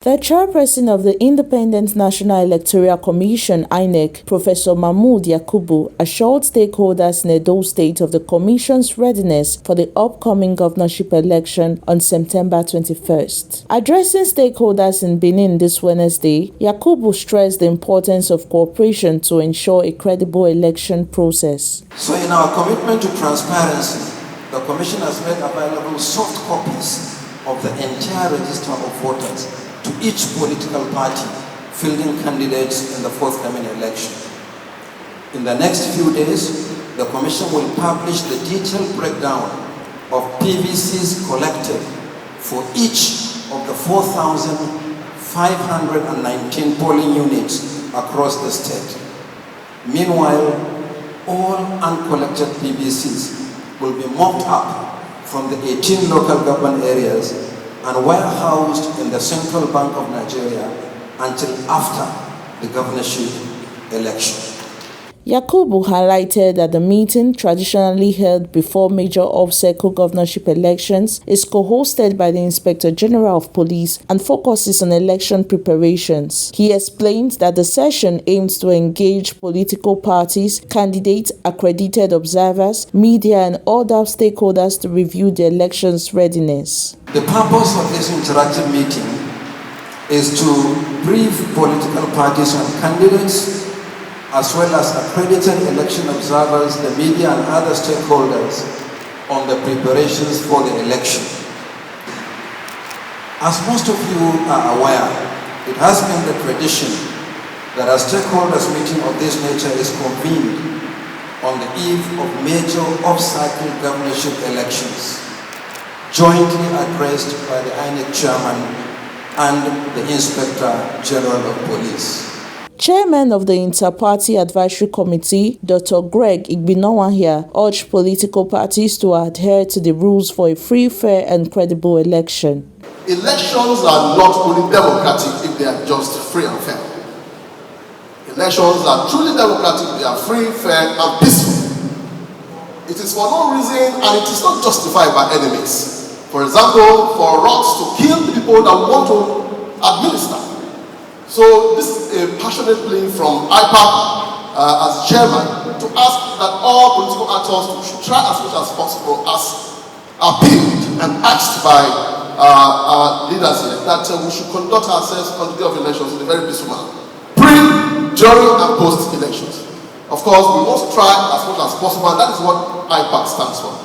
The chairperson of the Independent National Electoral Commission (INEC), Professor Mahmood Yakubu, assured stakeholders in Edo State of the Commission's readiness for the upcoming governorship election on September 21st. Addressing stakeholders in Benin this Wednesday, Yakubu stressed the importance of cooperation to ensure a credible election process. So in our commitment to transparency, the Commission has made available soft copies of the entire register of voters to each political party fielding candidates in the forthcoming election. In the next few days, the Commission will publish the detailed breakdown of PVCs collected for each of the 4,519 polling units across the state. Meanwhile, all uncollected PVCs will be mopped up from the 18 local government areas and warehoused in the Central Bank of Nigeria until after the governorship election. Yakubu highlighted that the meeting, traditionally held before major off-cycle governorship elections, is co-hosted by the Inspector General of Police and focuses on election preparations. He explained that the session aims to engage political parties, candidates, accredited observers, media, and other stakeholders to review the election's readiness. The purpose of this interactive meeting is to brief political parties and candidates, as well as accredited election observers, the media, and other stakeholders on the preparations for the election. As most of you are aware, it has been the tradition that a stakeholders meeting of this nature is convened on the eve of major off-cycle governorship elections, jointly addressed by the INEC chairman and the Inspector General of Police. Chairman of the Inter-Party Advisory Committee, Dr. Greg Igbinowahia, urged political parties to adhere to the rules for a free, fair, and credible election. Elections are not only democratic if they are just free and fair. Elections are truly democratic if they are free, fair, and peaceful. It is for no reason, and it is not justified by enemies. For example, for rogues to kill the people that want to administer. So this is a passionate plea from IPAC as chairman to ask that all political actors should try as much as possible, as appealed and asked by our leaders here, that we should conduct ourselves on the day of elections in a very peaceful manner, pre, during, and post elections. Of course, we must try as much as possible, and that is what IPAC stands for.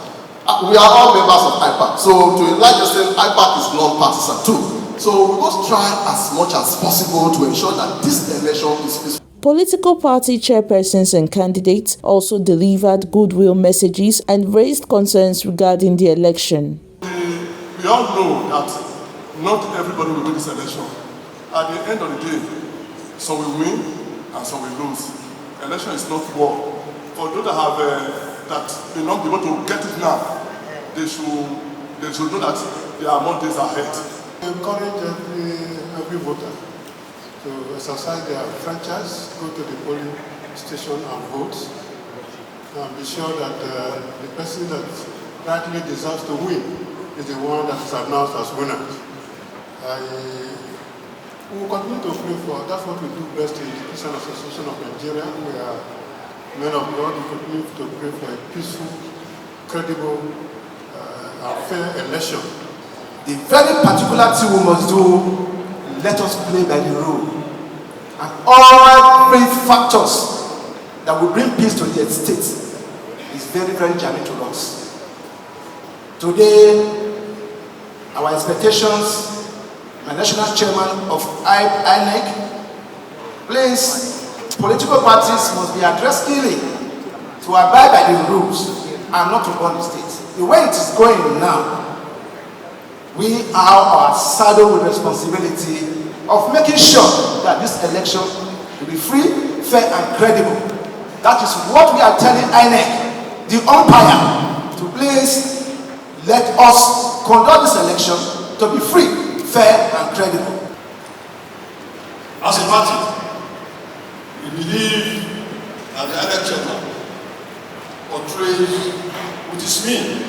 We are all members of IPAC, so to enlarge the same, IPAC is non-partisan too. So we must try as much as possible to ensure that this election is peaceful. Political party chairpersons and candidates also delivered goodwill messages and raised concerns regarding the election. We all know that not everybody will win this election. At the end of the day, some will win and some will lose. Election is not war. For those that have that may not be able to get it now, they should know that there are more days ahead. I encourage every voter to exercise their franchise, go to the polling station and vote, and be sure that the person that rightly deserves to win is the one that is announced as winner. We will continue to pray for, that's what we do best in the Christian Association of Nigeria. We are men of God. We continue to pray for a peaceful, credible, and fair election. The very particular thing we must do, let us play by the rule. And all three factors that will bring peace to the state is very, very germane to us. Today, our expectations, my national chairman of INEC, please, political parties must be addressed clearly to abide by the rules and not to run the state. The way it is going now, we are saddled with responsibility of making sure that this election will be free, fair, and credible. That is what we are telling INEC, the umpire, to please let us conduct this election to be free, fair, and credible. As a party, we believe that the INEC chairman portrays with his mean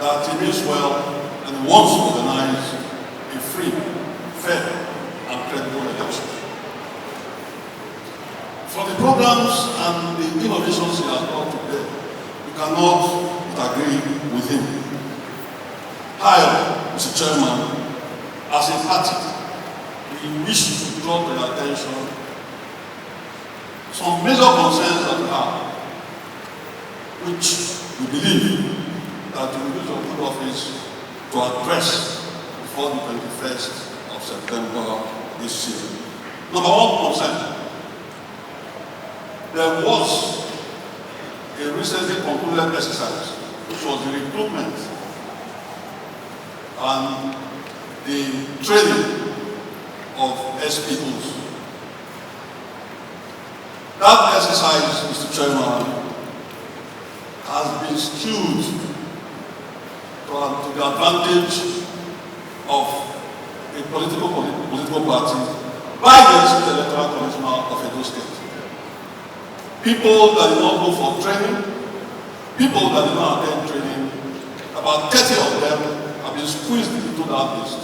that he means well and wants to organize a free, fair, programs and the innovations he has brought to bear, we cannot agree with him. However, Mr. Chairman, as a party, we wish to draw to your attention some major concerns that we have, which we believe that we will use our good office to address before the 21st of September this year. Number one concern, there was a recently concluded exercise, which was the recruitment and the training of SPOs. That exercise, Mr. Chairman, has been skewed to the advantage of a political party by the State Electoral Commissioner of Edo State. People that did not go for training, people that did not attend training, about 30 of them have been squeezed into that list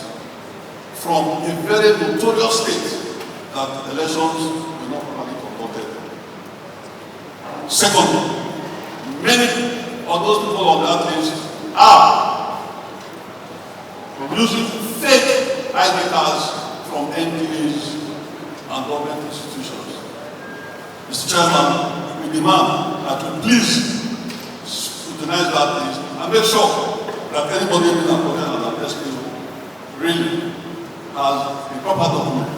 from a very notorious state that elections were not properly conducted. Secondly, many of those people on that list are using fake ID cards from NDAs and government institutions. Mr. Chairman, we demand that you please scrutinize that list and make sure that anybody in that program and that SPO really has the proper document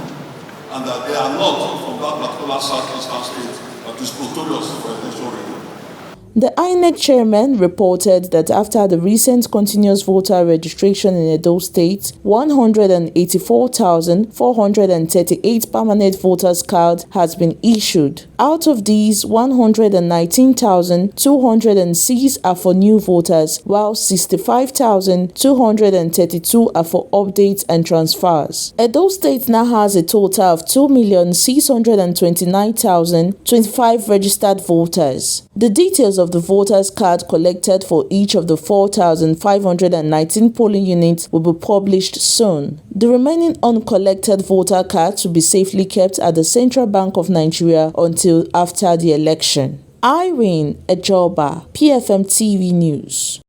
and that they are not from that particular southeastern state that is notorious for election rigor. The INEC chairman reported that after the recent continuous voter registration in Edo State, 184,438 permanent voters cards has been issued. Out of these, 119,206 are for new voters, while 65,232 are for updates and transfers. Edo State now has a total of 2,629,025 registered voters. The details of the voters' card collected for each of the 4,519 polling units will be published soon. The remaining uncollected voter cards will be safely kept at the Central Bank of Nigeria until after the election. Irene Ejoba, PFM TV News.